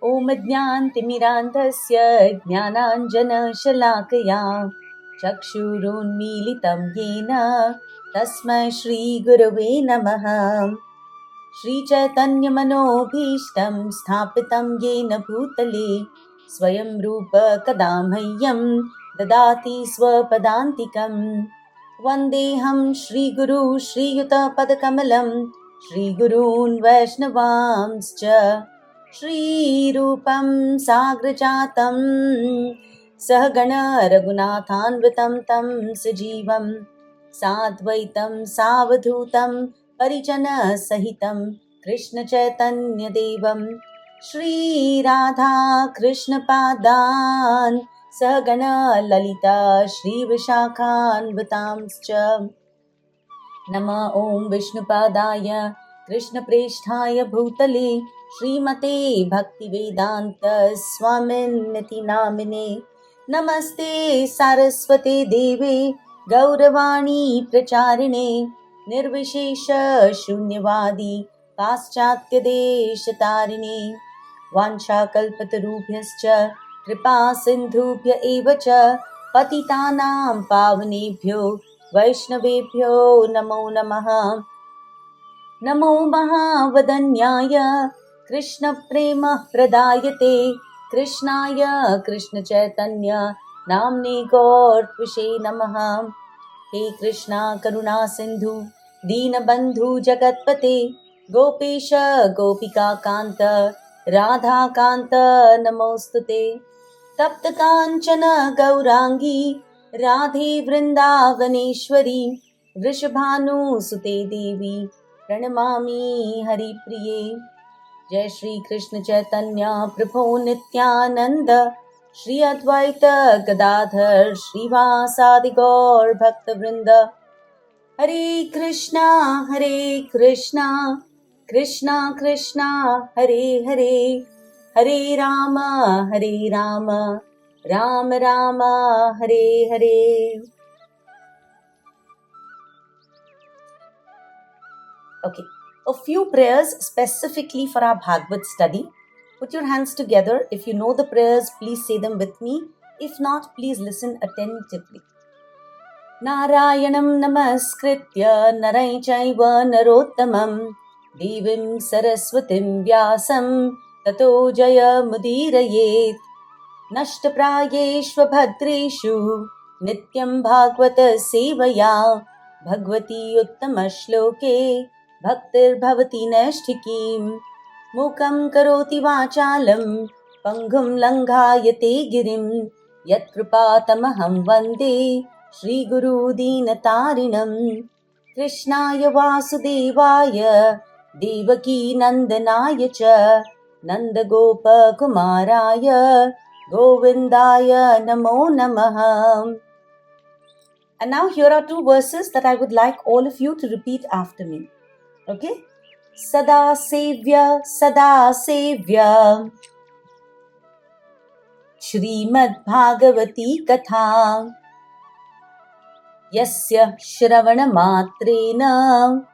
ॐ ज्ञानतिमिरान्धस्य ज्ञानाञ्जनशलाकया चक्षुरुन्मीलितं येन तस्मै श्रीगुरवे नमः। श्रीचैतन्यमनोभीष्टं स्थापितं येन भूतले स्वयं रूप कदा मह्यं ददाति स्वपदान्तिकं। वन्देऽहं श्रीगुरु श्रीयुतपदकमलं श्रीगुरून् वैष्णवांश्च श्रीरूपं साग्रजातं सहगण रघुनाथान्वितं तं सजीवं साद्वैतं सावधूतं परिजनसहितं कृष्णचैतन्यदेवं श्रीराधा कृष्णपादान् सहगण ललिता श्रीविशाखान्वितांश्च नमः। ॐ विष्णुपादाय कृष्णप्रेष्ठाय भूतले श्रीमते भक्तिवेदान्त स्वामिन्निति नामिने नमस्ते सारस्वते देवे गौरवाणी प्रचारिणे निर्विशेष शून्यवादी पाश्चात्यदेशतारिणे वाञ्छाकल्पतरुभ्यश्च कृपा सिन्धुभ्य एव च पतितानां पावनेभ्यो वैष्णवेभ्यो नमो नमः। नमो महावदन्याय कृष्णप्रेम प्रदायते कृष्णाय कृष्णचैतन्य नाम्ने गौरत्विषे नमः। हे कृष्णा करुणा सिन्धु दीनबन्धु जगत्पते गोपेश गोपिकान्त राधाकान्त नमोस्तुते। तप्त कांचन गौरांगी राधे वृंदावनेश्वरी वृषभानुसुते देवी प्रणमामि हरिप्रिये। जय श्री कृष्ण चैतन्य प्रभो नित्यानंद श्री अद्वैत गदाधर श्रीवासादि गौर भक्तवृंद। हरे कृष्णा कृष्णा कृष्णा हरे हरे, हरे Ram Ram Ram Hare Hare. Okay, a few prayers specifically for our Bhagavad study. Put your hands together. If you know the prayers, please say them with me. If not, please listen attentively. Narayanam namaskritya narai chaiva narottamam devim saraswatim vyasam tato jaya mudirayet नष्टप्रायेष्व भद्रेषु नित्यं भागवत सेवया भगवती उत्तमश्लोके भक्तिर्भवति नैष्ठिकीम्। मूकं करोति वाचालं पङ्गुं लङ्घायते गिरिं यत्कृपातमहं वन्दे श्रीगुरुदीनतारिणं। कृष्णाय वासुदेवाय देवकी नन्दनाय च नन्दगोपकुमाराय Govindaya Namo Namaha. And now here are two verses that I would like all of you to repeat after me. Okay? Sada Sevya Shrimad Bhagavati Katha Yasya Shravana Matrena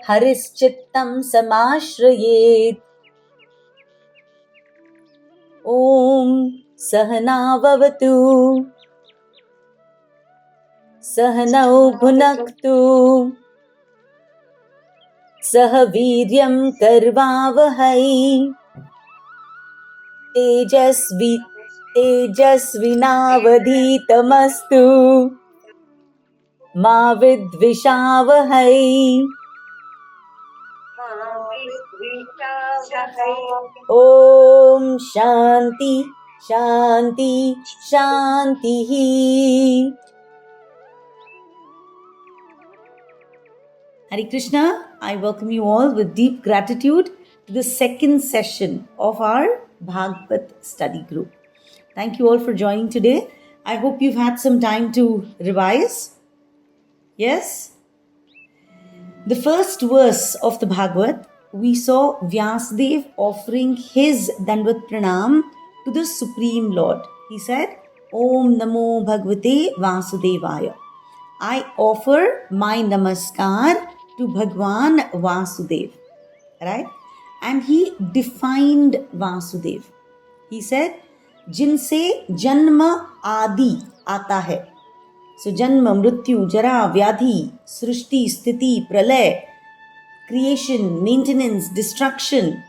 Harischittam Samashrayet. Om Sahana Vavatu Sahanau Bhunaktu सह वीर्यं कर्वावहै तेजस्विनावधीतमस्तु मा विद्विषावहै। ॐ शान्ति शान्ति शान्तिः। Hare Krishna, I welcome you all with deep gratitude to the second session of our Bhagavad study group. Thank you all for joining today. I hope you've had some time to revise. Yes? The first verse of the Bhagavad, we saw Vyasadev offering his Dandvat Pranam to the Supreme Lord. He said, Om Namo Bhagavate Vasudevaya. I offer my namaskar to Bhagwan Vasudev. Right? and he defined Vasudev. He said, जिनसे जन्म आदि आता है. So जन्म, मृत्यु, जरा, व्याधि, सृष्टि, स्थिति, प्रलय, creation, maintenance, destruction,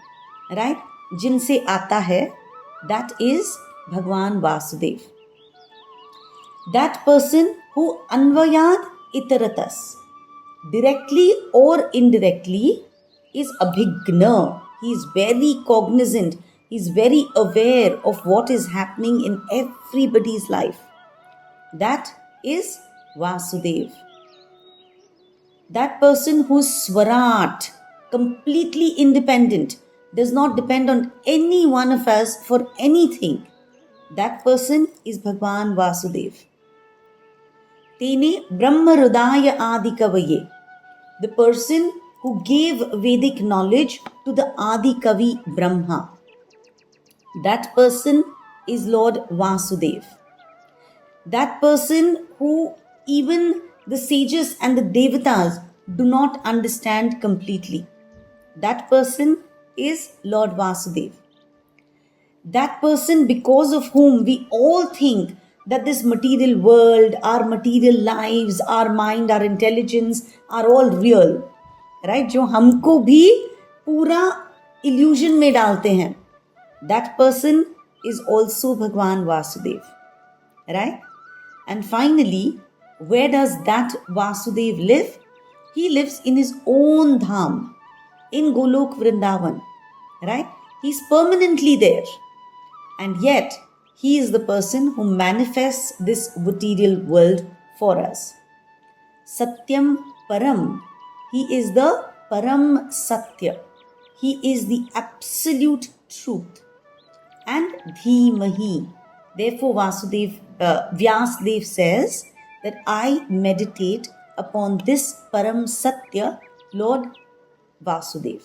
right? जिनसे आता है, that is Bhagwan Vasudev. That person who anvayad itaratas, directly or indirectly, is abhigna. He is very cognizant. He is very aware of what is happening in everybody's life. That is Vasudev. That person who's swarat, completely independent, does not depend on any one of us for anything. That person is Bhagwan Vasudev. Tene Brahma Hridaya Adi Kavaye. The person who gave Vedic knowledge to the Adi Kavi Brahma. That person is Lord Vasudev. That person who even the sages and the devatas do not understand completely. That person is Lord Vasudev. That person because of whom we all think that this material world, our material lives, our mind, our intelligence are all real. Right? जो हमको भी पूरा illusion में डालते हैं. That person is also Bhagwan Vasudev. Right? And finally, where does that Vasudev live? He lives in his own dham, in Golok Vrindavan. Right? He's permanently there. And yet, he is the person who manifests this material world for us. Satyam Param. He is the Param Satya. He is the absolute truth. And Dhimahi. Therefore, Vyasdev says that I meditate upon this Param Satya, Lord Vasudev.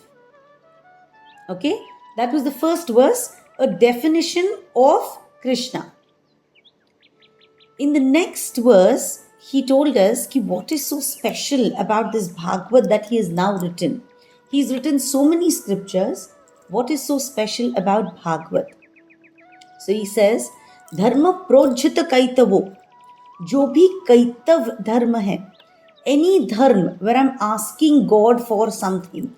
Okay, that was the first verse, a definition of Krishna. In the next verse, he told us what is so special about this Bhagavad that he has now written. He's written so many scriptures. What is so special about Bhagavad? So he says, Dharma projhita kaitavo. Jo bhi kaitav dharma hai. Any dharma where I'm asking God for something,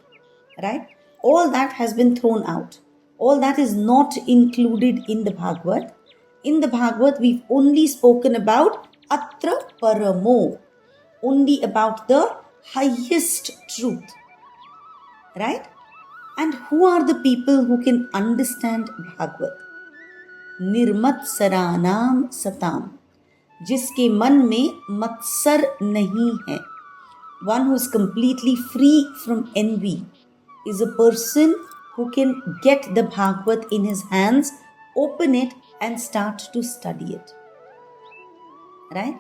right? All that has been thrown out. All that is not included in the Bhagavad. In the Bhagavad, we've only spoken about Atra Paramo, only about the highest truth. Right? And who are the people who can understand Bhagavad? Nirmatsaranam satam. जिसके मन में मत्सर नहीं है. One who is completely free from envy is a person who can get the Bhagavad in his hands, open it and start to study it. Right?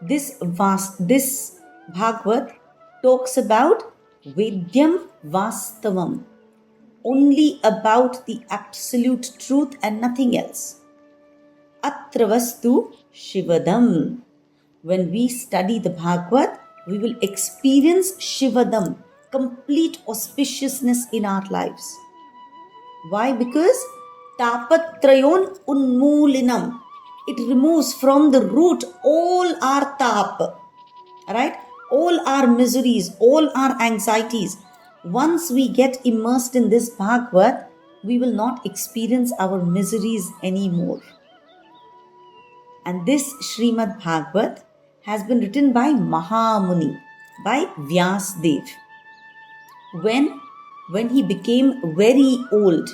This Bhagavad talks about Vedyam Vastavam, only about the absolute truth and nothing else. Atravastu Shivadam. When we study the Bhagavad, we will experience Shivadam, complete auspiciousness in our lives. Why? Because Tapatrayon Unmoolinam. It removes from the root all our tap, right? All our miseries, all our anxieties. Once we get immersed in this Bhagavad, we will not experience our miseries anymore. And this Srimad Bhagavad has been written by Mahamuni, by Vyasdev. When he became very old,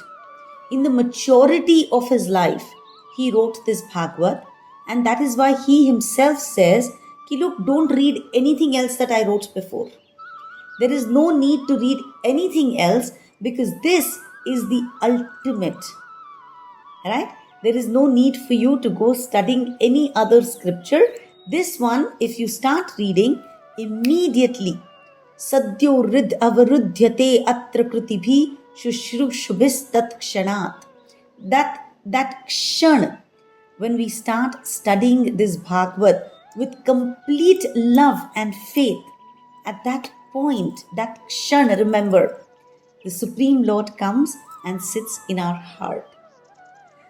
in the maturity of his life, he wrote this Bhagavad, and that is why he himself says, look, don't read anything else that I wrote before. There is no need to read anything else because this is the ultimate. Right? There is no need for you to go studying any other scripture. This one, if you start reading, immediately Sadhyo rid avarudhyate atra krutibhi shushrubshubhis tat kshanat. That kshan, when we start studying this Bhagavad with complete love and faith, at that point, that kshan, remember, the Supreme Lord comes and sits in our heart.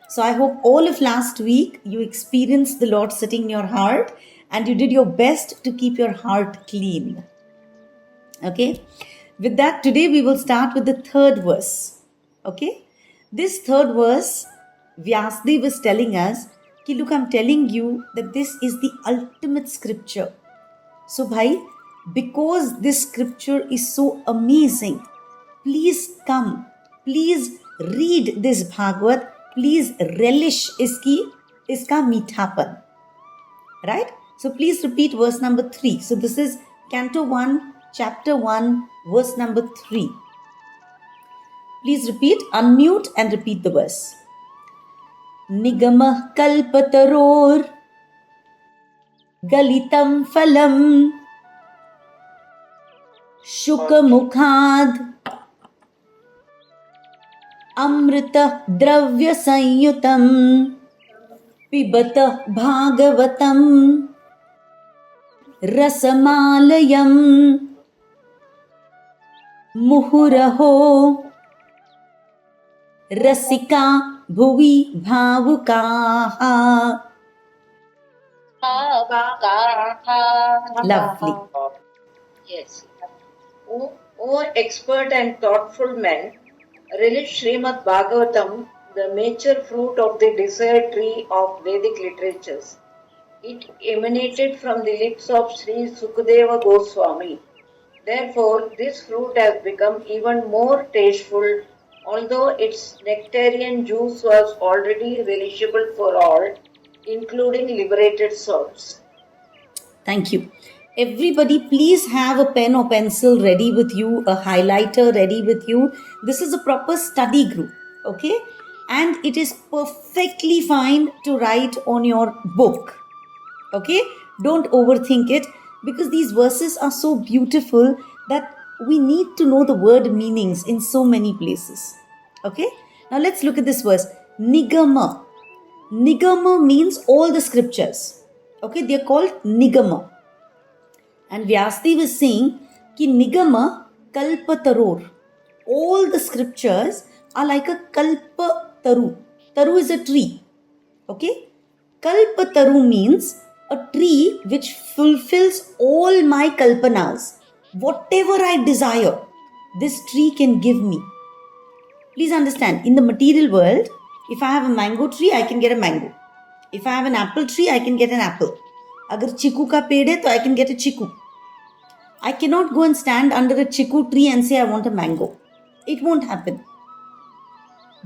So I hope all of last week you experienced the Lord sitting in your heart and you did your best to keep your heart clean. Okay? With that, today we will start with the third verse. Okay? This third verse, Vyasdev is telling us, कि look, I'm telling you that this is the ultimate scripture. So, bhai, because this scripture is so amazing, please come, please read this Bhagavad, please relish iska meethapan. Right? So please repeat verse number 3. So this is Canto 1, Chapter 1, verse number 3. Please repeat, unmute and repeat the verse. Nigamah kalpataror galitam phalam shukamukhad amrita dravya sanyutam pibata bhagavatam rasamalayam मुहुरहो रसिका भुवि भावुकाः. Lovely. Yes. O expert and thoughtful men, relish Srimad Bhagavatam, the mature fruit of the desired tree of Vedic literatures. It emanated from the lips of Sri Sukadeva Goswami. Therefore, this fruit has become even more tasteful, although its nectarian juice was already relishable for all, including liberated souls. Thank you. Everybody, please have a pen or pencil ready with you, a highlighter ready with you. This is a proper study group, okay? And it is perfectly fine to write on your book, okay? Don't overthink it, because these verses are so beautiful that we need to know the word meanings in so many places. Okay? Now let's look at this verse. Nigama. Nigama means all the scriptures. Okay? They are called Nigama. And Vyasdev is saying ki Nigama kalpataror. All the scriptures are like a kalpataru. Taru is a tree. Okay? Kalpataru means a tree which fulfills all my kalpanas. Whatever I desire, this tree can give me. Please understand, in the material world, if I have a mango tree, I can get a mango. If I have an apple tree, I can get an apple. Agar chiku ka ped hai, to I can get a chiku. I cannot go and stand under a chiku tree and say I want a mango. It won't happen.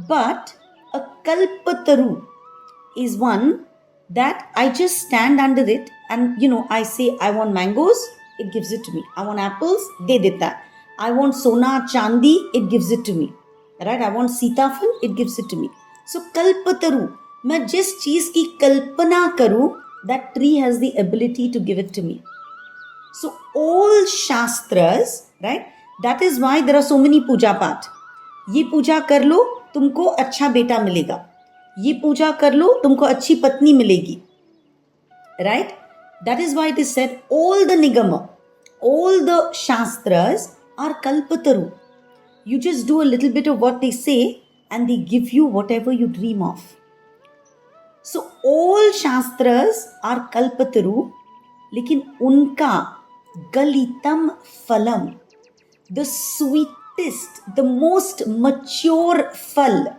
But a kalpataru is one that I just stand under it and I say I want mangoes, it gives it to me. I want apples, they did that. I want sona chandi, it gives it to me. Right? I want sitafal, it gives it to me. So kalpataru, मैं जिस चीज की कल्पना करूं, that tree has the ability to give it to me. So all shastras, right? That is why there are so many puja path. ये पूजा कर लो, तुमको अच्छा बेटा मिलेगा. ये पूजा कर लो, तुमको अच्छी पत्नी मिलेगी. Right? That is why it is said all the nigama, all the shastras are kalpataru. You just do a little bit of what they say and they give you whatever you dream of. So all shastras are kalpataru, लेकिन उनका galitam phalam, the sweetest, the most mature phal,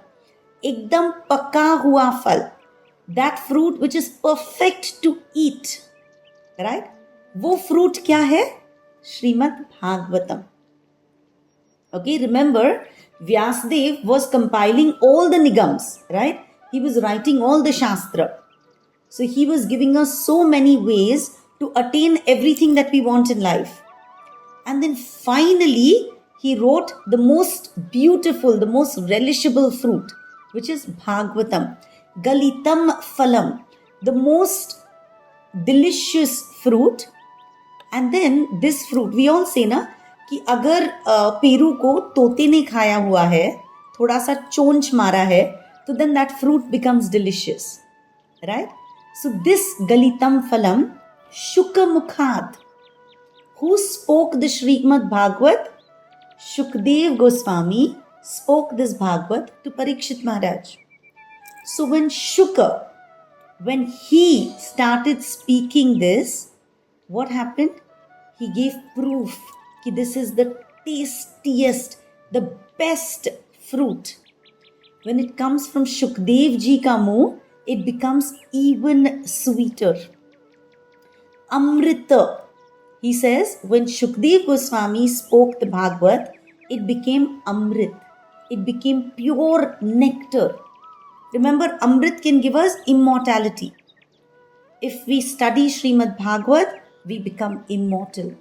एकदम पका हुआ फल, that fruit which is perfect to eat, right? वो fruit क्या है? Shrimad Bhagavatam. Okay, remember Vyasdev was compiling all the nigams, right? He was writing all the shastra. So he was giving us so many ways to attain everything that we want in life. And then finally, he wrote the most beautiful, the most relishable fruit, which is Bhagavatam. Galitam phalam, the most delicious fruit. And then this fruit, we all say na, कि अगर Peru को तोते ने खाया हुआ है, थोड़ा सा चोंच मारा है, तो then that fruit becomes delicious, right? So this Galitam Phalam, Shukamukhad, who spoke the Srimad Bhagavat? Shukdev Goswami spoke this Bhagavad to Parikshit Maharaj. So when Shuka, when he started speaking this, what happened? He gave proof that this is the tastiest, the best fruit. When it comes from Shukdev ji ka muh, it becomes even sweeter. Amrita, he says, when Shukdev Goswami spoke the Bhagavad, it became Amrit. It became pure nectar. Remember, Amrit can give us immortality. If we study Srimad Bhagavad, we become immortal.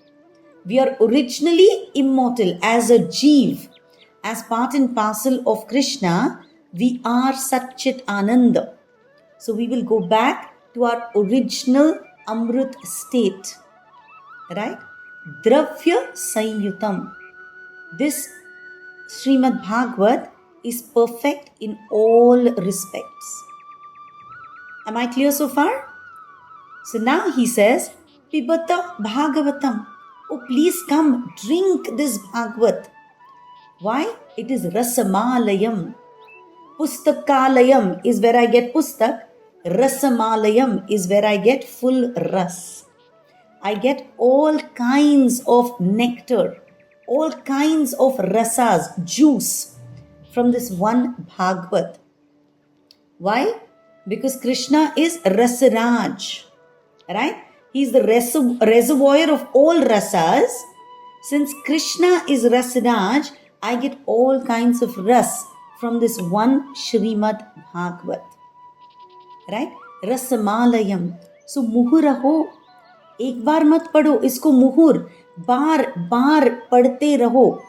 We are originally immortal as a Jeev. As part and parcel of Krishna, we are Satchit Ananda. So we will go back to our original Amrit state. Right? Dravya Sanyutam. This Srimad Bhagavad is perfect in all respects. Am I clear so far? So now he says, Pibata Bhagavatam. Oh, please come, drink this Bhagavat. Why? It is Rasamalayam. Pustakalayam is where I get Pustak. Rasamalayam is where I get full Ras. I get all kinds of nectar, all kinds of rasas, juice from this one Bhagavat. Why? Because Krishna is Rasaraj, right? He is the reservoir of all rasas. Since Krishna is Rasaraj, I get all kinds of ras from this one Shrimad Bhagavat, right? Rasamalayam. So muhuraho. एक बार मत पढ़ो इसको मुहुर बार बार पढ़ते रहो.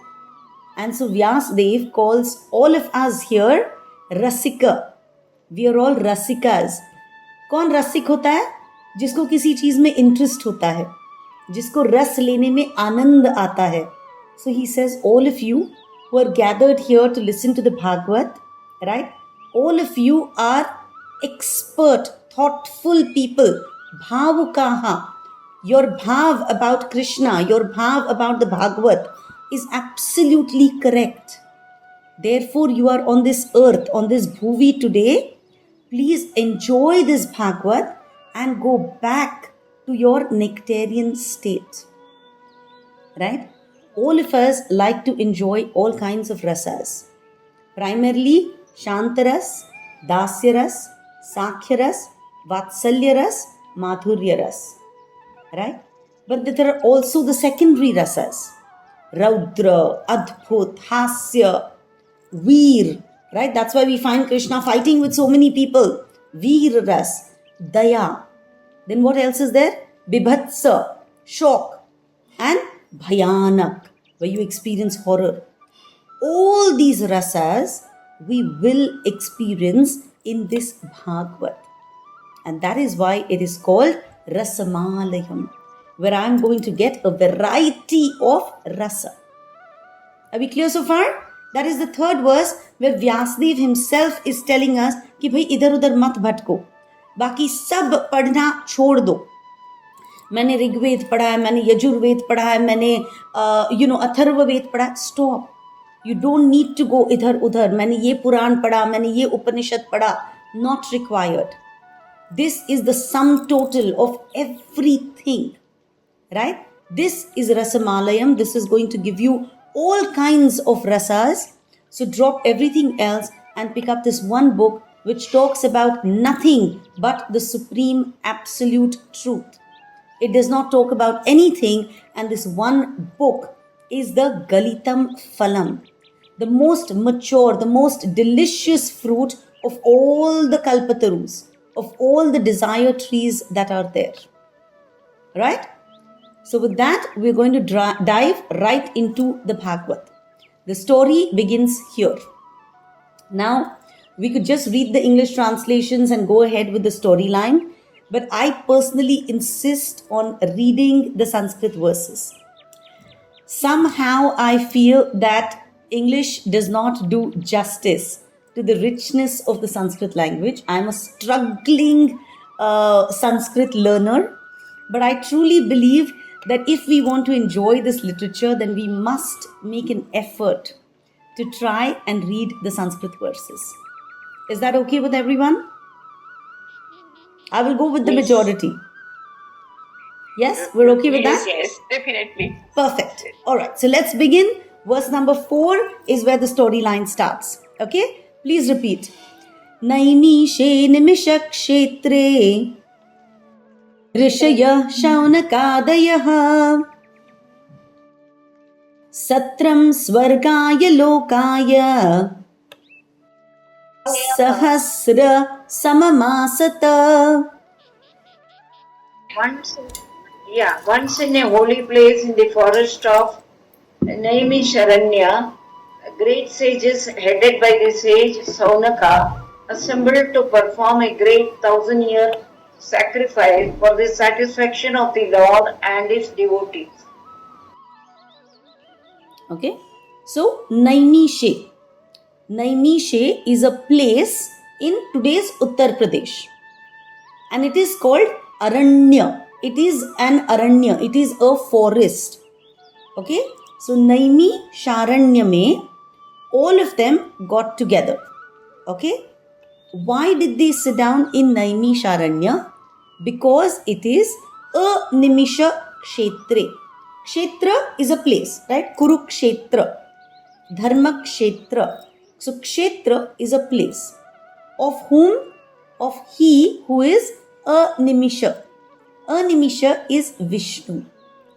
And so Vyasdev calls all of us here Rasika. We are all Rasikas. कौन रसिक होता है? जिसको किसी चीज में इंटरेस्ट होता है, जिसको रस लेने में आनंद आता है. So he says, all of you who are gathered here to listen to the Bhagavad, right? All of you are expert, thoughtful people. Bhavukaha. Your bhav about Krishna, your bhav about the Bhagavad is absolutely correct. Therefore, you are on this earth, on this bhuvi today. Please enjoy this Bhagavad and go back to your nectarian state. Right? All of us like to enjoy all kinds of rasas. Primarily, Shantaras, Dasyaras, Sakhyaras, Vatsalyaras, Madhuryaras. Right? But there are also the secondary rasas. Raudra, Adbhut, Hasya, Veer. Right? That's why we find Krishna fighting with so many people. Veer ras, Daya. Then what else is there? Bibhatsa, shock, and Bhayanak, where you experience horror. All these rasas we will experience in this Bhagavad. And that is why it is called Rasamalayam, where I am going to get a variety of rasa. Are we clear so far? That is the third verse where Vyasdev himself is telling us कि भाई इधर उधर मत भटको, बाकी सब पढ़ना छोड़ दो. मैंने ऋग्वेद पढ़ा है, मैंने यजुर्वेद पढ़ा है, मैंने अथर्ववेद पढ़ा. Stop. You don't need to go इधर उधर. मैंने ये पुराण पढ़ा, मैंने ये उपनिषद पढ़ा. Not required. This is the sum total of everything, right? This is Rasamalayam. This is going to give you all kinds of rasas. So drop everything else and pick up this one book which talks about nothing but the supreme absolute truth. It does not talk about anything, and this one book is the Galitam Phalam, the most mature, the most delicious fruit of all the Kalpatarus, of all the desire trees that are there. Right? So with that, we're going to dive right into the Bhagavad. The story begins here. Now, we could just read the English translations and go ahead with the storyline, but I personally insist on reading the Sanskrit verses. Somehow I feel that English does not do justice to the richness of the Sanskrit language. I'm a struggling Sanskrit learner, but I truly believe that if we want to enjoy this literature, then we must make an effort to try and read the Sanskrit verses. Is that okay with everyone? I will go with the Yes. majority. Yes, we're okay with that? Yes, definitely. Perfect. All right, so let's begin. Verse number 4 is where the storyline starts. Okay, please repeat. Naimishe nimisha kshetre ऋषयः शौनकादयः सत्रं स्वर्गाय लोकाय सहस्र सममासत. Once in a holy place in the forest of Naimisharanya, great sages headed by the sage Saunaka assembled to perform a great 1,000-year sacrifice for the satisfaction of the Lord and his devotees. Okay, so Naimishe. Naimishe is a place in today's Uttar Pradesh, and it is called Aranya. It is an Aranya. It is a forest. Okay, so Naimi Sharanya mein all of them got together. Okay, why did they sit down in Naimi Sharanya? Because it is a Nimisha Kshetre. Kshetra is a place, right? Kurukshetra, Dharma Kshetra. So Kshetra is a place of whom? Of he who is a Nimisha. A Nimisha is Vishnu.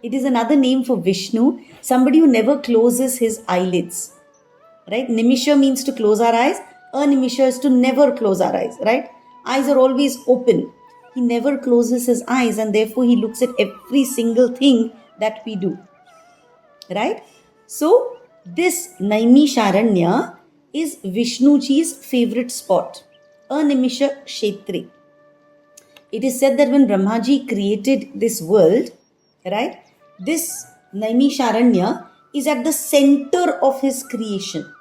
It is another name for Vishnu, somebody who never closes his eyelids. Right? Nimisha means to close our eyes. A Nimisha is to never close our eyes. Right? Eyes are always open. He never closes his eyes, and therefore he looks at every single thing that we do. Right? So this Naimi Sharanya is Vishnuji's favorite spot. A Nimisha Kshetri. It is said that when Brahmaji created this world, right, this Naimi Sharanya is at the center of his creation.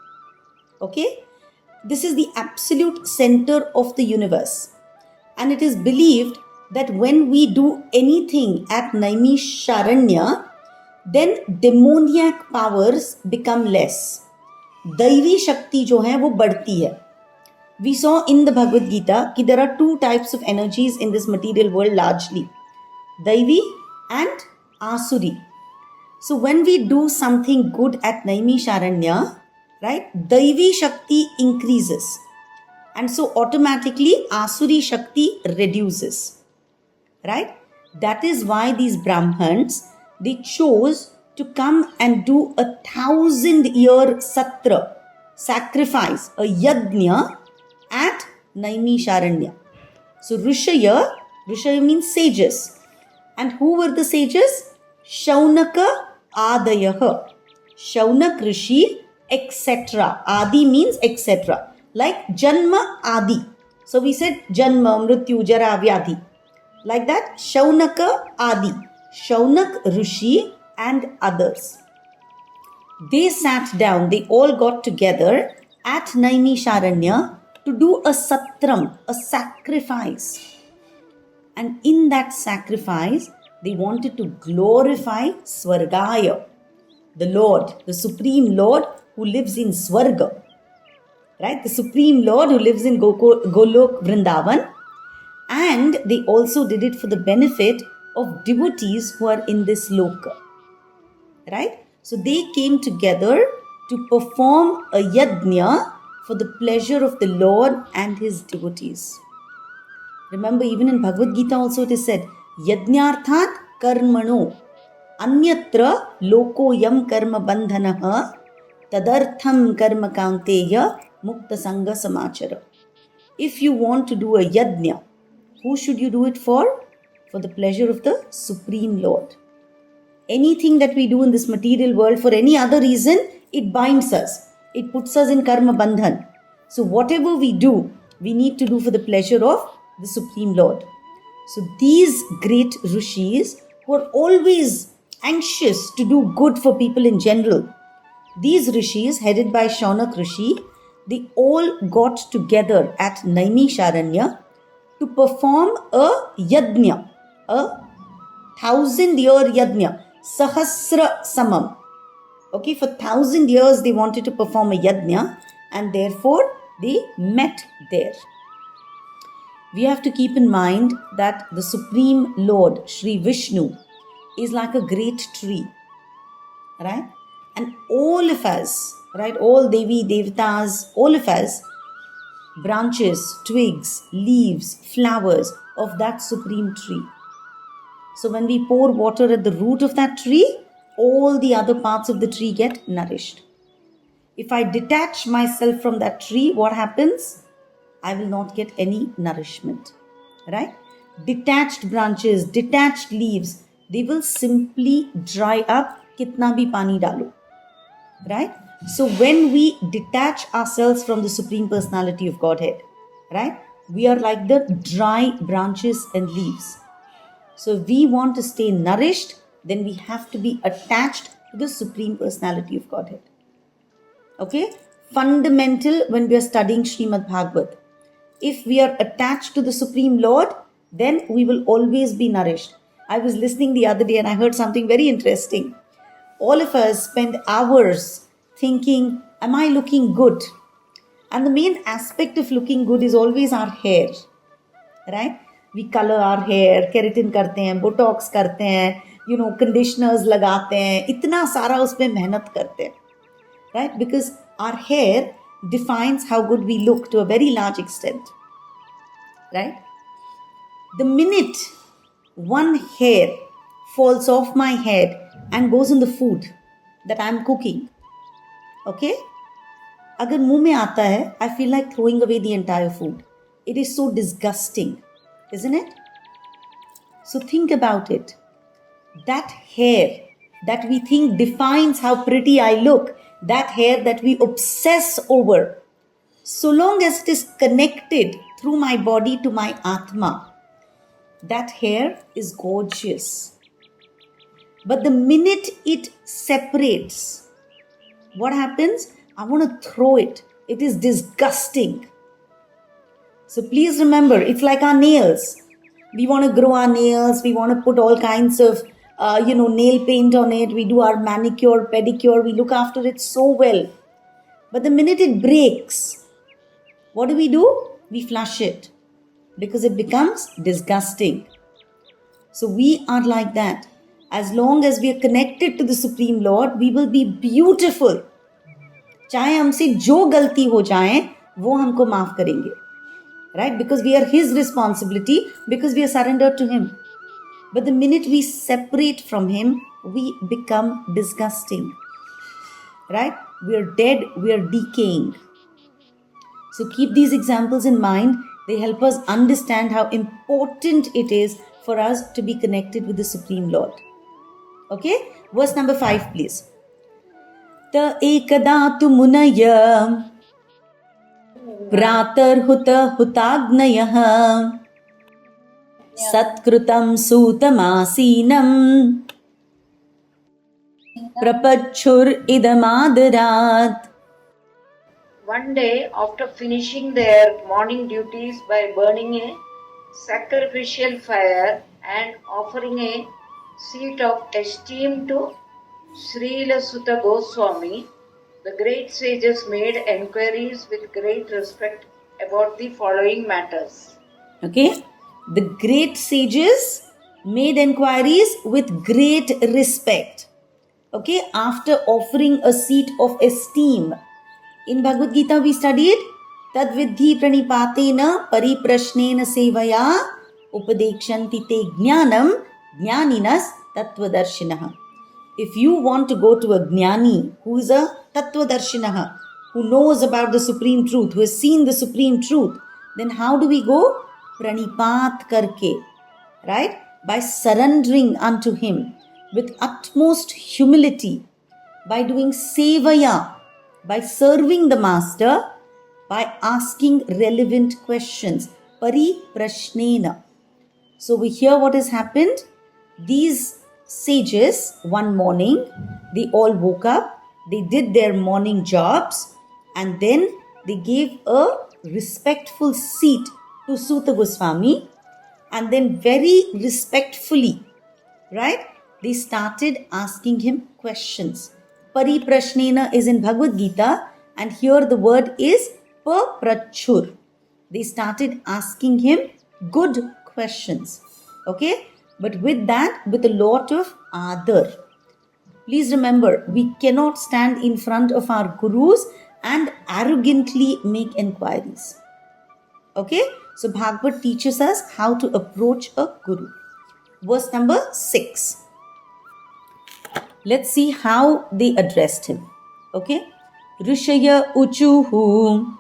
Okay? This is the absolute center of the universe. And it is believed that when we do anything at Naimi Sharanya, then demoniac powers become less. Daivi Shakti jo hai wo badhti hai. We saw in the Bhagavad Gita that there are two types of energies in this material world largely. Daivi and Asuri. So when we do something good at Naimi Sharanya, right, Daivi Shakti increases. And so automatically Asuri Shakti reduces. Right? That is why these Brahmans, they chose to come and do 1,000-year satra, sacrifice, a yajna at Naimi Sharanya. So Rishaya means sages. And who were the sages? Shaunaka Adayaha. Shaunak Rishi, etc. Adi means etc. Like Janma Adi. So we said Janma, Mrityu, Jara, Vyadhi. Like that, Shaunaka Adi. Shaunak Rishi and others. They sat down, they all got together at Naimi Sharanya to do a satram, a sacrifice. And in that sacrifice, they wanted to glorify Swargaya, the Lord, the Supreme Lord who lives in Swarga. Right? The Supreme Lord who lives in Golok Vrindavan. And they also did it for the benefit of devotees who are in this loka. Right? So they came together to perform a yajna for the pleasure of the Lord and his devotees. Remember, even in Bhagavad Gita also it is said, Yajnarthat karmano anyatra loko yam karma bandhanaha tadartham karma kaunteya mukta sangha samachara. If you want to do a yajna, who should you do it for? For the pleasure of the Supreme Lord. Anything that we do in this material world for any other reason, it binds us. It puts us in karma bandhan. So whatever we do, we need to do for the pleasure of the Supreme Lord. So these great rishis who are always anxious to do good for people in general, these rishis headed by Shaunak Rishi, they all got together at Naimi Sharanya to perform a yajna, a 1,000-year yajna, sahasra samam. Okay, for 1,000 years they wanted to perform a yajna, and therefore they met there. We have to keep in mind that the Supreme Lord, Sri Vishnu, is like a great tree, right? And all of us, right, all Devi, Devatas, all of us, branches, twigs, leaves, flowers of that supreme tree. So when we pour water at the root of that tree, all the other parts of the tree get nourished. If I detach myself from that tree, what happens? I will not get any nourishment, right? Detached branches, detached leaves, they will simply dry up kitna bhi pani dalo, right? So when we detach ourselves from the Supreme Personality of Godhead, right, we are like the dry branches and leaves. So if we want to stay nourished, then we have to be attached to the Supreme Personality of Godhead. Okay? Fundamental when we are studying Srimad Bhagavat. If we are attached to the Supreme Lord, then we will always be nourished. I was listening the other day and I heard something very interesting. All of us spend hours thinking, am I looking good? And the main aspect of looking good is always our hair, right? We color our hair, keratin karte hain, botox karte hain, conditioners lagate hain, itna sara uspe mehnat karte hain, right? Because our hair defines how good we look to a very large extent, right? The minute one hair falls off my head and goes in the food that I'm cooking, okay? Agar muh mein aata hai, I feel like throwing away the entire food. It is so disgusting, isn't it? So think about it. That hair that we think defines how pretty I look, that hair that we obsess over, so long as it is connected through my body to my Atma, that hair is gorgeous. But the minute it separates, what happens? I want to throw it. It is disgusting. So please remember, it's like our nails. We want to grow our nails. We want to put all kinds of, nail paint on it. We do our manicure, pedicure. We look after it so well. But the minute it breaks, what do? We flush it because it becomes disgusting. So we are like that. As long as we are connected to the Supreme Lord, we will be beautiful. चाहे हमसे जो गलती हो जाए वो हमको माफ करेंगे, right? Because we are His responsibility, because we are surrendered to Him. But the minute we separate from Him, we become disgusting, right? We are dead, we are decaying. So keep these examples in mind. They help us understand how important it is for us to be connected with the Supreme Lord. Okay? Verse number 5, please. Ta ekada tu munaya प्रातर्हुत हुताग्नयः सत्कृतं सूतमासीनं प्रपच्छुरिदमादरात्. One day, after finishing their morning duties by burning a sacrificial fire and offering a seat of esteem to Srila Sutta Goswami, the great sages made enquiries with great respect about the following matters. Okay, the great sages made enquiries with great respect. Okay, after offering a seat of esteem. In Bhagavad Gita we studied Tad Vidhi Pranipatena Pariprashnena Sevaya Upadekshanti Te Jnanam Jnaninas Tattvadarshinaha. If you want to go to a Jnani who is a Tattvadarshinaha, who knows about the Supreme Truth, who has seen the Supreme Truth, then how do we go? Pranipat karke, right? By surrendering unto Him with utmost humility, by doing sevaya, by serving the Master, by asking relevant questions. Pariprashnena. So we hear what has happened. These sages, one morning, they all woke up, they did their morning jobs, and then they gave a respectful seat to Suta Goswami, and then very respectfully right? They started asking him questions. Pariprashnena is in Bhagavad Gita, and here the word is paprachur. They started asking him good questions. Okay? But with that, with a lot of adar. Please remember, we cannot stand in front of our gurus and arrogantly make inquiries. Okay? So Bhagavad teaches us how to approach a guru. Verse number 6. Let's see how they addressed him. Okay? Rishaya uchuhu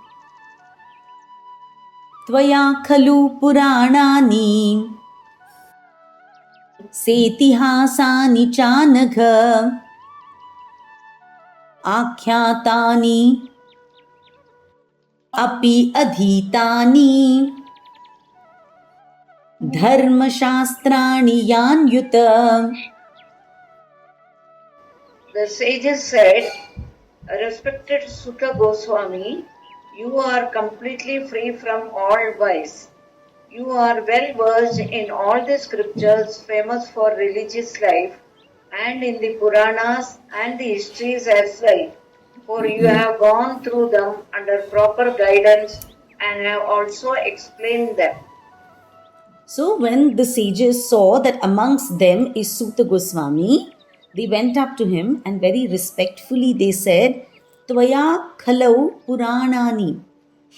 tvaya khalu puranani setihasani chanagha akhyatani api adhitani dharmashastrani yanyuta. The sages said, Respected Sutta Goswami, you are completely free from all vice. You are well versed in all the scriptures famous for religious life and in the Puranas and the histories as well, for you have gone through them under proper guidance and have also explained them. So when the sages saw that amongst them is Sutta Goswami, they went up to him and very respectfully they said, Tvaya khalau puranani.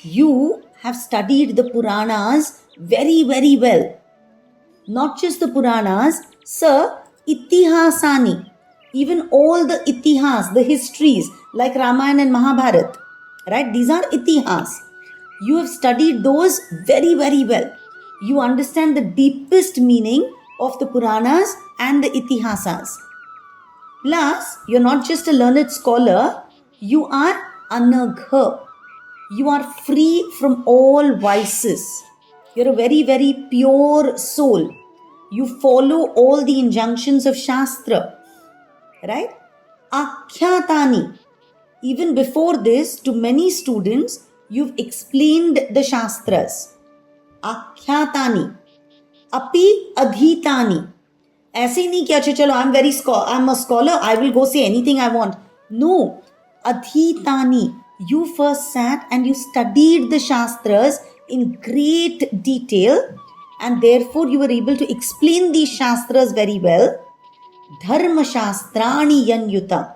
You have studied the Puranas very, very well. Not just the Puranas, sir, itihasani. Even all the itihas, the histories like Ramayana and Mahabharata. Right? These are itihas. You have studied those very, very well. You understand the deepest meaning of the Puranas and the itihasas. Plus, you're not just a learned scholar, you are anagha. You are free from all vices. You're a very, very pure soul. You follow all the injunctions of Shastra. Right? Akhyatani. Even before this, to many students, you've explained the Shastras. Akhyatani. Api adhitani. ऐसे नहीं कि अच्छा चलो I'm a scholar, I will go say anything I want. No. Adhitani. You first sat and you studied the Shastras in great detail and therefore you were able to explain these Shastras very well. Dharma Shastrani Yanyuta.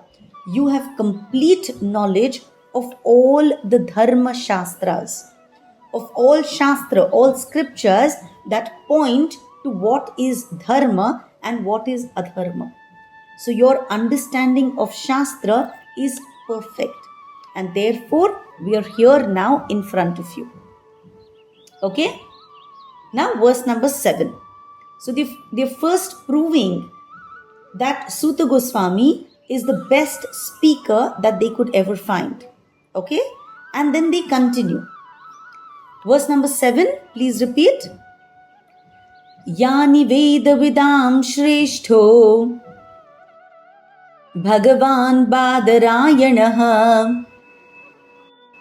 You have complete knowledge of all the Dharma Shastras, of all Shastra, all scriptures that point to what is Dharma and what is Adharma. So your understanding of Shastra is perfect. And therefore, we are here now in front of you. Okay? Now, verse number 7. So, they're first proving that Sutta Goswami is the best speaker that they could ever find. Okay? And then they continue. Verse number 7, please repeat. Yani Veda Vidam Shrestho Bhagavan Badarayanaha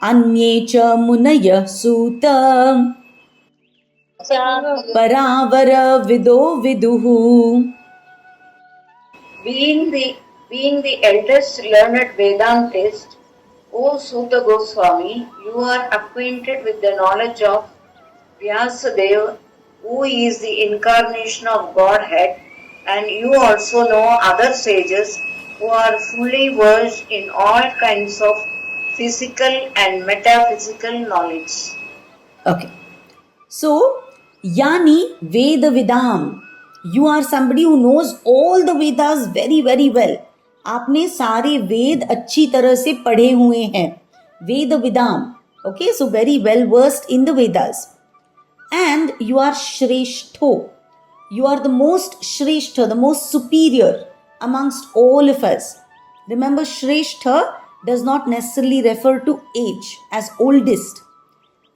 Anye cha Munaya Sutta Paravara Vido Viduhu. Being the eldest learned Vedantist, O Sutta Goswami, you are acquainted with the knowledge of Vyasadeva, who is the incarnation of Godhead, and you also know other sages who are fully versed in all kinds of physical and metaphysical knowledge. Okay. So, Yani Veda Vidam. You are somebody who knows all the Vedas very, very well. आपने सारे वेद अच्छी तरह से पढ़े हुए हैं. Veda Vidam. Okay, so very well versed in the Vedas. And you are Shrestho. You are the most Shrestha, the most superior amongst all of us. Remember, Shrestha does not necessarily refer to age as oldest.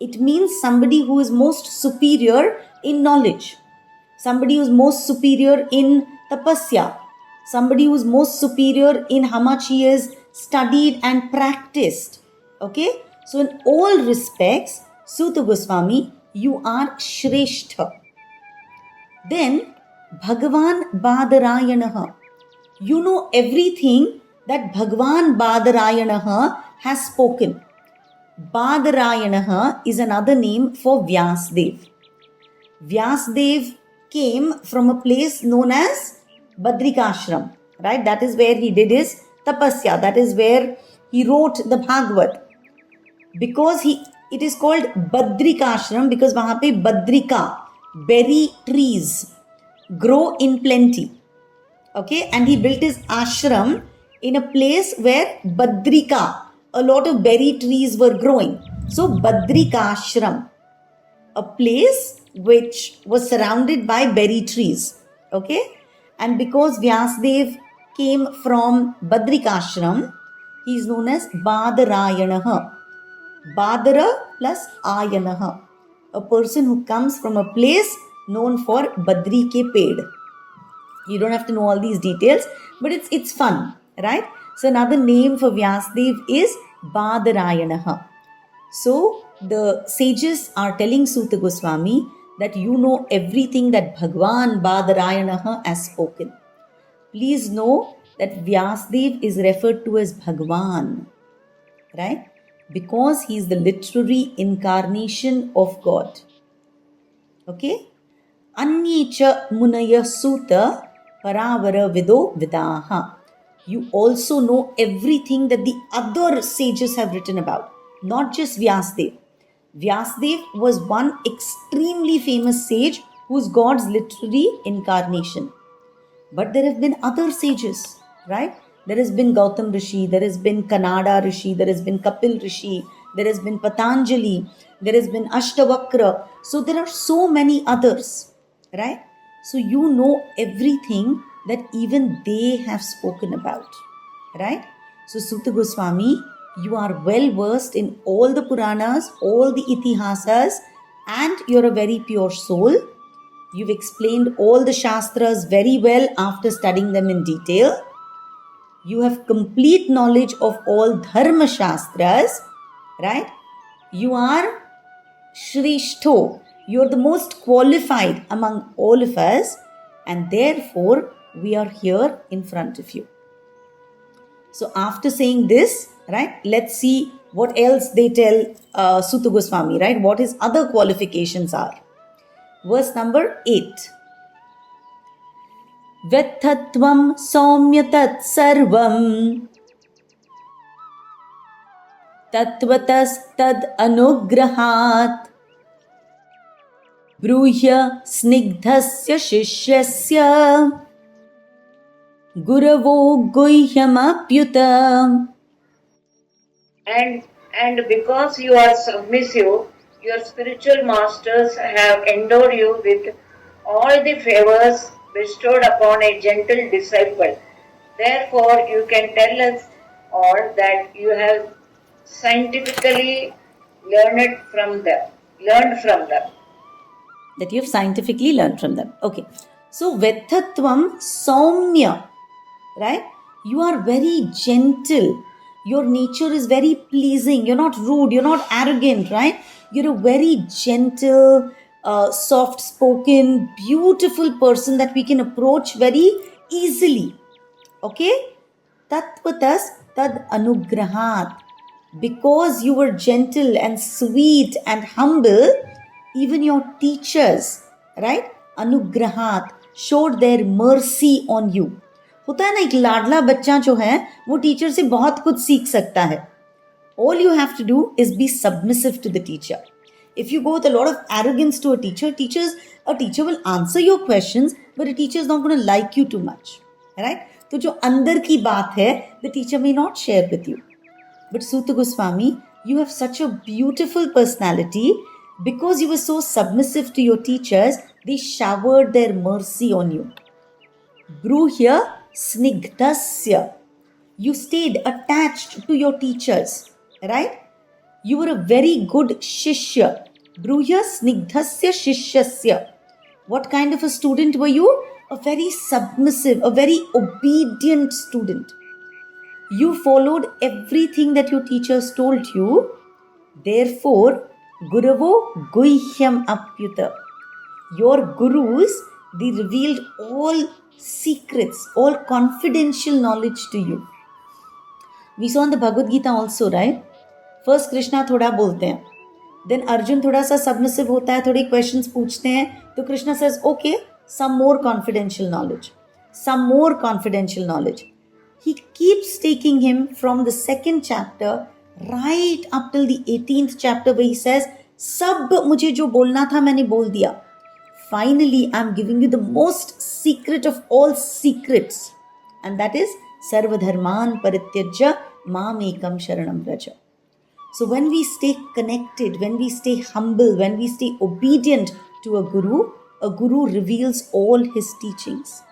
It means somebody who is most superior in knowledge. Somebody who is most superior in tapasya. Somebody who is most superior in how much he has studied and practiced. Okay? So in all respects, Sutta Goswami, you are Shrestha. Then Bhagavan Badarayanaha. You know everything that Bhagavan Badarayanaha has spoken. Badarayanaha is another name for Vyasdev. Vyasdev came from a place known as Badrikashram, right? That is where he did his tapasya. That is where he wrote the Bhagavad. Because it is called Badrikashram because वहाँ पे Badrika, berry trees, grow in plenty. Okay, and he built his ashram in a place where Badrika, a lot of berry trees were growing. So Badrikashram, a place which was surrounded by berry trees. Okay, and because Vyasdev came from Badrikashram, he is known as Badarayanaha. Badara plus Ayanaha, a person who comes from a place known for Badri ke ped. You don't have to know all these details, but it's fun, right? So another name for Vyasdev is Badarayanaha. So the sages are telling Suta Goswami that you know everything that Bhagwan Badarayanaha has spoken. Please know that Vyasdev is referred to as Bhagwan, right? Because he is the literary incarnation of God. Okay? Anyecha munaya suta paravara vido vidaha. You also know everything that the other sages have written about, not just Vyasdev. Vyasdev was one extremely famous sage who is God's literary incarnation. But there have been other sages, right? There has been Gautam Rishi, there has been Kanada Rishi, there has been Kapil Rishi, there has been Patanjali, there has been Ashtavakra. So there are so many others, right? So you know everything that even they have spoken about, right? So Suta Goswami, you are well versed in all the Puranas, all the Itihasas, and you're a very pure soul. You've explained all the Shastras very well after studying them in detail. You have complete knowledge of all Dharma Shastras, right? You are Shrishto. You're the most qualified among all of us, and therefore we are here in front of you. So after saying this, right, let's see what else they tell Suta Goswami, right? What his other qualifications are. Verse number 8. Vethatvam saumya tat sarvam tatvatas tad anugrahat bruhya snigdhasya shishyasya guravo guhyamapyuta. And because you are submissive, your spiritual masters have endowed you with all the favors bestowed upon a gentle disciple. Therefore, you can tell us all that you have scientifically learned from them. That you have scientifically learned from them. Okay. So, Vethatvam Saumya, right? You are very gentle. Your nature is very pleasing. You're not rude. You're not arrogant, right? You're a very gentle, soft spoken, beautiful person that we can approach very easily. Okay? Tatvatas tad anugrahat. Because you were gentle and sweet and humble, even your teachers, right? Anugrahat showed their mercy on you. होता है ना, एक लाडला बच्चा जो है वो teacher से बहुत कुछ सीख सकता है. All you have to do is be submissive to the teacher. If you go with a lot of arrogance to a teacher will answer your questions, but a teacher is not going to like you too much, right? तो जो अंदर की बात है, the teacher may not share with you. But Suta Goswami, you have such a beautiful personality. Because you were so submissive to your teachers, they showered their mercy on you. Bruhya snigdhasya. You stayed attached to your teachers, right? You were a very good shishya. Bruhya snigdhasya shishyasya. What kind of a student were you? A very submissive, a very obedient student. You followed everything that your teachers told you. Therefore, Guravo Guhyam Apyuta. Your gurus they revealed all secrets, all confidential knowledge to you. We saw in the Bhagavad Gita also, right? First Krishna थोड़ा बोलते हैं, then Arjun थोड़ा सा submissive होता है, थोड़ी questions पूछते हैं, तो Krishna says, okay, some more confidential knowledge, some more confidential knowledge. He keeps taking him from the second chapter right up till the 18th chapter where he says, सब मुझे जो बोलना था मैंने बोल दिया. Finally, I'm giving you the most secret of all secrets, and that is Sarvadharman Parityajya Mam Ekam Sharanam Vraja. So when we stay connected, when we stay humble, when we stay obedient to a guru reveals all his teachings.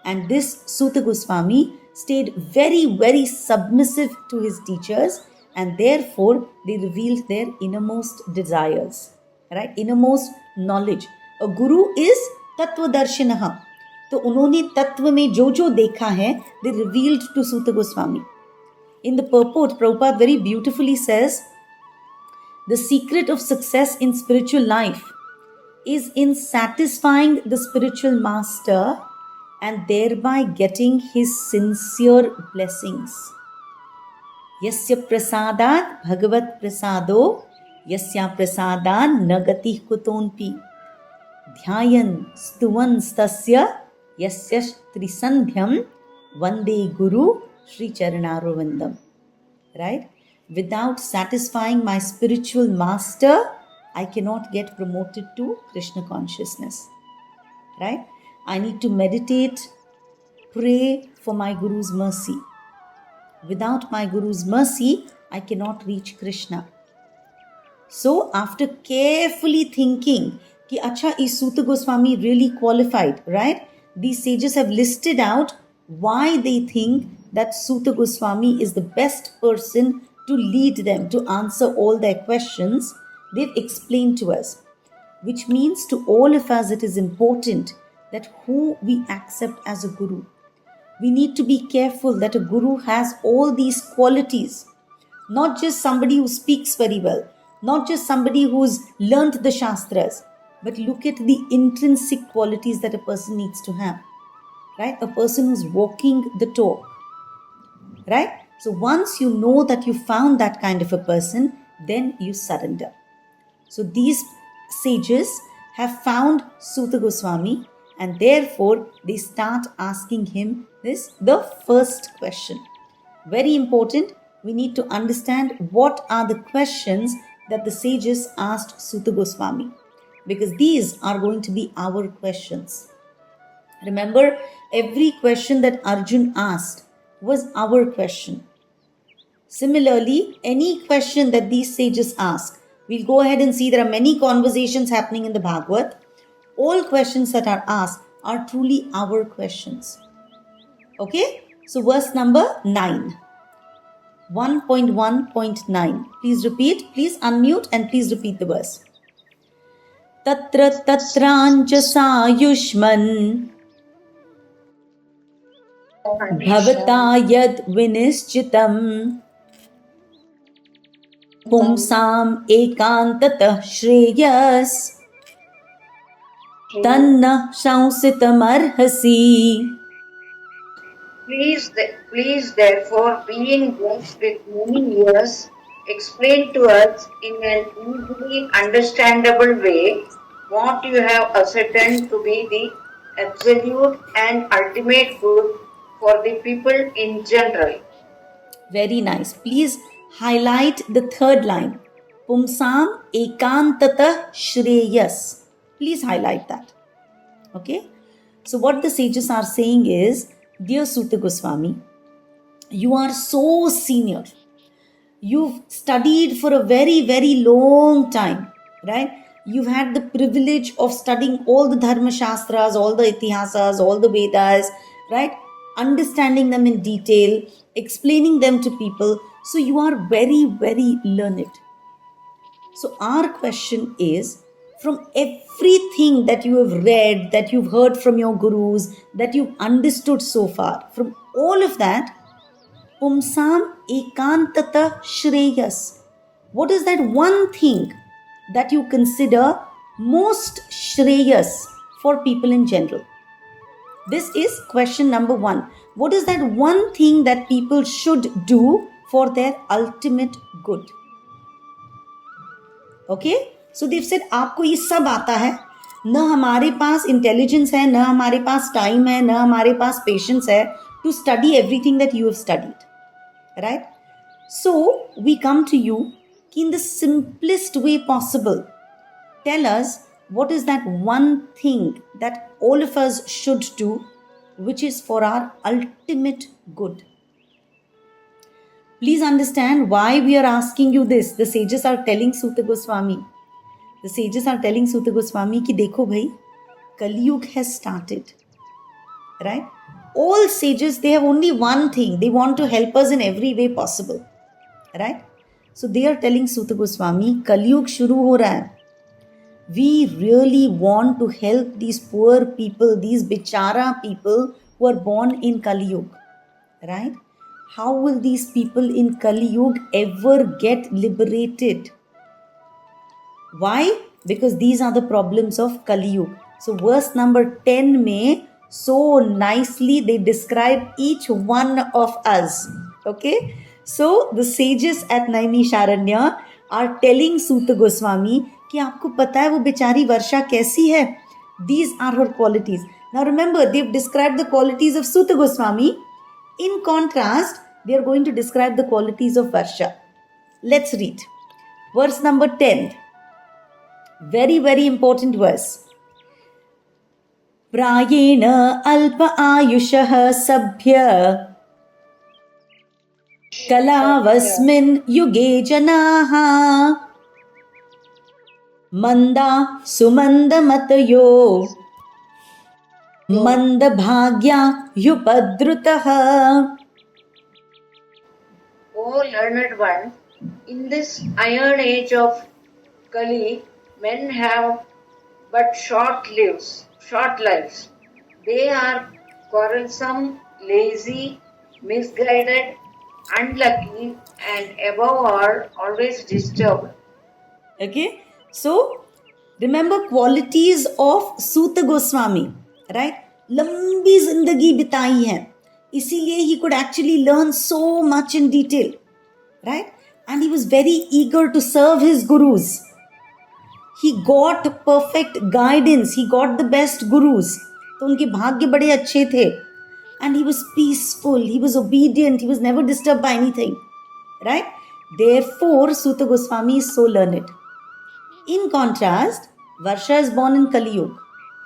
And this Suta Goswami stayed very, very submissive to his teachers, and therefore they revealed their innermost desires, right? Innermost knowledge. A guru is Tattvadarshinaha. तो उन्होंने तत्व में जो जो देखा है, they revealed to Suta Goswami. In the purport, Prabhupada very beautifully says, the secret of success in spiritual life is in satisfying the spiritual master and thereby getting his sincere blessings. Yasya prasadat bhagavat prasado yasya prasadan nagati kutonpi dhyayan stuvan stasya yasya trisandhyam vande guru Sri Charanaravindam. Right? Without satisfying my spiritual master, I cannot get promoted to Krishna consciousness. Right? I need to meditate, pray for my Guru's mercy. Without my Guru's mercy, I cannot reach Krishna. So, after carefully thinking, कि अच्छा is Suta Goswami really qualified, right? These sages have listed out why they think that Suta Goswami is the best person to lead them, to answer all their questions. They've explained to us, which means to all of us it is important that who we accept as a guru. We need to be careful that a guru has all these qualities, not just somebody who speaks very well, not just somebody who's learnt the Shastras, but look at the intrinsic qualities that a person needs to have, right? A person who's walking the talk, right? So once you know that you found that kind of a person, then you surrender. So these sages have found Suta Goswami, and therefore they start asking him the first question. Very important, we need to understand what are the questions that the sages asked Suta Goswami, because these are going to be our questions. Remember, every question that Arjun asked was our question. Similarly, any question that these sages ask, we'll go ahead and see there are many conversations happening in the Bhagavad. All questions that are asked are truly our questions. Okay? So verse number 9. 1.1.9. Please repeat. Please unmute and please repeat the verse. Tatra tatrancha sayushman bhavata yad vinischitam pumsam ekantatah shreyas tanna shansitam arhasi. Please, therefore, being blessed with many years, explain to us in an easily understandable way what you have ascertained to be the absolute and ultimate good for the people in general. Very nice. Please highlight the third line. Pumsam ekantata shreyas. Please highlight that. Okay? So what the sages are saying is, dear Suta Goswami, you are so senior. You've studied for a very, very long time, right? You've had the privilege of studying all the Dharma Shastras, all the Itihasas, all the Vedas, right? Understanding them in detail, explaining them to people. So you are very, very learned. So our question is, from everything that you have read, that you've heard from your gurus, that you've understood so far, from all of that, Pumsam ekantata shreyas. What is that one thing that you consider most shreyas for people in general? This is question number 1. What is that one thing that people should do for their ultimate good? Okay? So they've said आपको ये सब आता है, न हमारे पास intelligence है, न हमारे पास टाइम है, न हमारे पास पेशेंस है to study everything that you have studied. Right? So we come to you in the simplest way possible. Tell us what is that one thing that all of us should do which is for our ultimate good. Please understand why we are asking you this. The sages are telling Suta Goswami. The sages are telling Suta Goswami कि देखो भाई, Kaliyug has started. Right? All sages, they have only one thing. They want to help us in every way possible. Right? So they are telling Suta Goswami, Kaliyug shuru ho raha hai. We really want to help these poor people, these bichara people who are born in Kaliyug. Right? How will these people in Kali Yuga ever get liberated? Why? Because these are the problems of Kali Yuga. So verse number 10 mein, so nicely they describe each one of us. Okay? So the sages at Naimisharanya are telling Suta Goswami कि आपको पता है वो बेचारी वर्षा कैसी है? These are her qualities. Now remember, they've described the qualities of Suta Goswami. In contrast, they are going to describe the qualities of Varsha. Let's read. Verse number 10. Very, very important verse. Prayena alpa ayushah sabhya kalavasmin yuge janaha manda sumanda matayo manda bhagya yupadrutaha. O learned one, in this iron age of Kali, men have but short lives. They are quarrelsome, lazy, misguided, unlucky, and above all, always disturbed. Okay, so remember qualities of Suta Goswami, right? लंबी जिंदगी बिताई है, इसीलिए he could actually learn so much in detail, right? And he was very eager to serve his gurus. He got perfect guidance. He got the best gurus. तो उनके भाग्य बड़े अच्छे थे. And he was peaceful. He was obedient. He was never disturbed by anything, right? Therefore, Suta Goswami is so learned. In contrast, Varsha is born in Kali Yuga.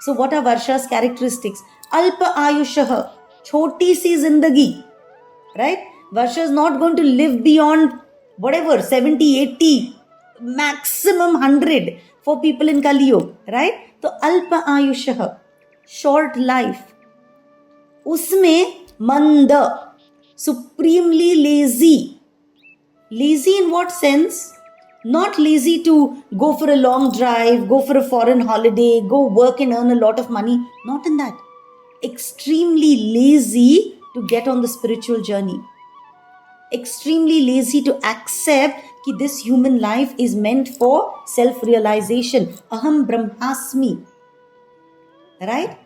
So what are Varsha's characteristics? Alpa ayushah, choti si zindagi, right? Varsha is not going to live beyond whatever, 70, 80, maximum 100 for people in Kali Yuga, right? So alpa ayushah, short life. Usme manda, supremely lazy. Lazy in what sense? Not lazy to go for a long drive, go for a foreign holiday, go work and earn a lot of money. Not in that. Extremely lazy to get on the spiritual journey. Extremely lazy to accept that this human life is meant for self-realization. Aham brahmasmi. Right?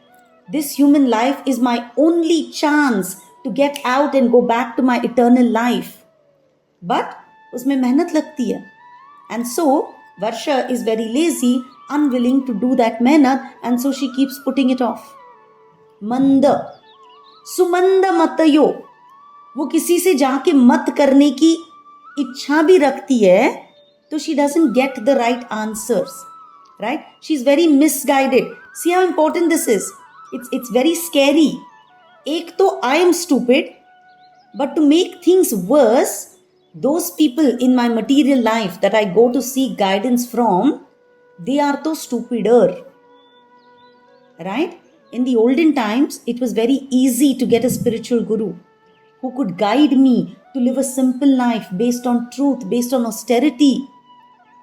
This human life is my only chance to get out and go back to my eternal life. But उसमें मेहनत लगती है. And so Varsha is very lazy, unwilling to do that mehnat, and so she keeps putting it off. Manda, sumanda matayo, वो किसी से जाके मत करने की इच्छा भी रखती है, तो she doesn't get the right answers, right? She's very misguided. See how important this is. It's very scary. एक तो I am stupid, but to make things worse, those people in my material life that I go to seek guidance from, they are so stupider. Right? In the olden times, it was very easy to get a spiritual guru who could guide me to live a simple life based on truth, based on austerity.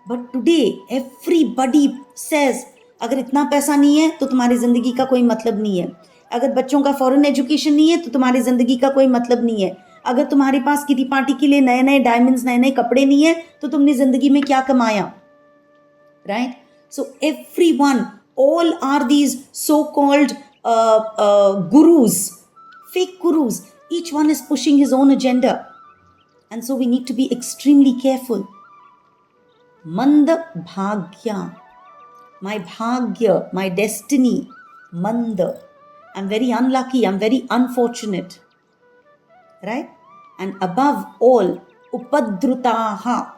But today, everybody says, अगर इतना पैसा नहीं है तो तुम्हारी जिंदगी का कोई मतलब नहीं है. अगर बच्चों का फॉरेन एजुकेशन नहीं है तो तुम्हारी जिंदगी का कोई मतलब नहीं है. अगर तुम्हारे पास किटी पार्टी के लिए नए नए डायमंड्स, नए नए कपड़े नहीं है तो तुमने जिंदगी में क्या कमाया. Right? So everyone All are these so-called gurus, fake gurus. Each one is pushing his own agenda. And so we need to be extremely careful. Manda bhagya. My bhagya, my destiny. Manda. I'm very unlucky. I'm very unfortunate. Right? And above all, upadrutaha.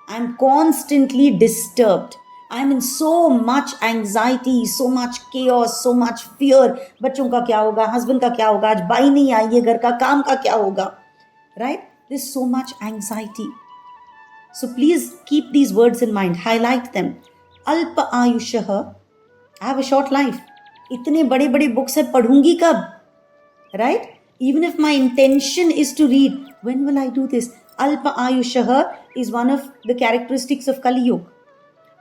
I'm constantly disturbed. I'm in so much anxiety, so much chaos, so much fear. बच्चों का क्या होगा, husband का क्या होगा, आज by नहीं आई है, घर का काम का क्या होगा, right? There's so much anxiety. So please keep these words in mind, highlight them. Alpa ayushah, I have a short life. इतने बड़े बड़े books है, पढ़ूंगी कब, right? Even if my intention is to read, when will I do this? Alpa ayushah is one of the characteristics of Kali Yuga.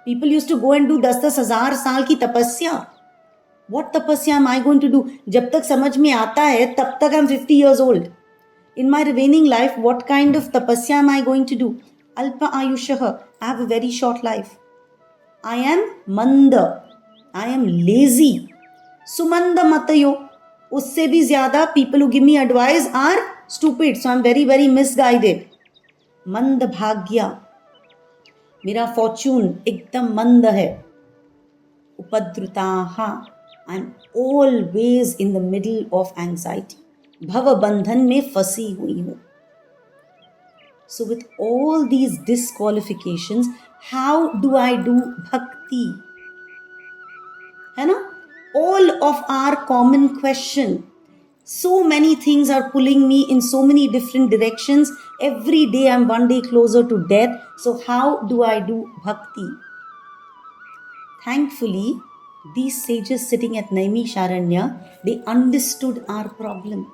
People used to go and do 10,000 साल की तपस्या. What tapasya am I going to do? जब तक समझ में आता है, तब तक I'm 50 years old. In my remaining life, what kind of tapasya am I going to do? Alpa ayushah. I have a very short life. I am manda. I am lazy. Sumanda matayo. उससे भी ज़्यादा people who give me advice are stupid. So I'm very, very misguided. मंद भाग्य. मेरा Fortune एकदम मंद है. उपद्रुताहा. I'm always in the middle of anxiety. भव बंधन में फंसी हुई हूँ. So with all these disqualifications, how do I do bhakti? है ना? All of our common question. So many things are pulling me in so many different directions. Every day I'm one day closer to death. So how do I do bhakti? Thankfully, these sages sitting at Naimisharanya, they understood our problem.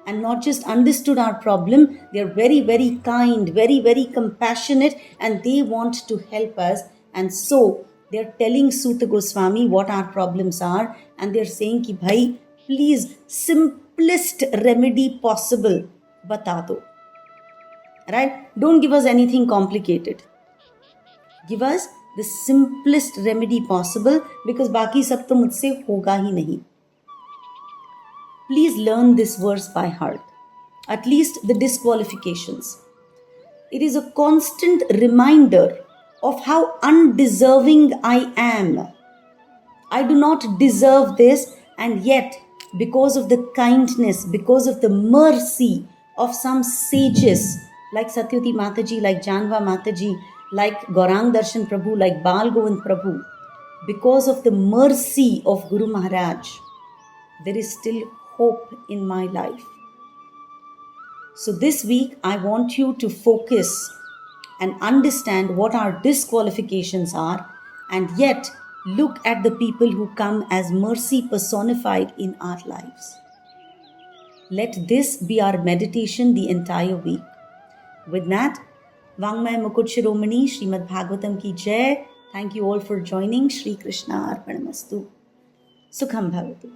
And not just understood our problem, they are very, very kind, very, very compassionate, and they want to help us. And so they are telling Suta Goswami what our problems are, and they are saying ki bhai, please, simplest remedy possible, bata do. Right? Don't give us anything complicated. Give us the simplest remedy possible, because बाकी सब तो मुझसे होगा ही नहीं. Please learn this verse by heart, at least the disqualifications. It is a constant reminder of how undeserving I am. I do not deserve this, and yet, because of the kindness, because of the mercy of some sages like Satyavati Mataji, like Janva Mataji, like Gaurang Darshan Prabhu, like Bal Govind Prabhu, because of the mercy of Guru Maharaj, there is still hope in my life. So this week, I want you to focus and understand what our disqualifications are, and yet look at the people who come as mercy personified in our lives. Let this be our meditation the entire week. With that, Vangmay Mukut Shiromani, Srimad Bhagavatam ki Jai. Thank you all for joining. Shri Krishna Arpanamastu. Sukham Bhavatu.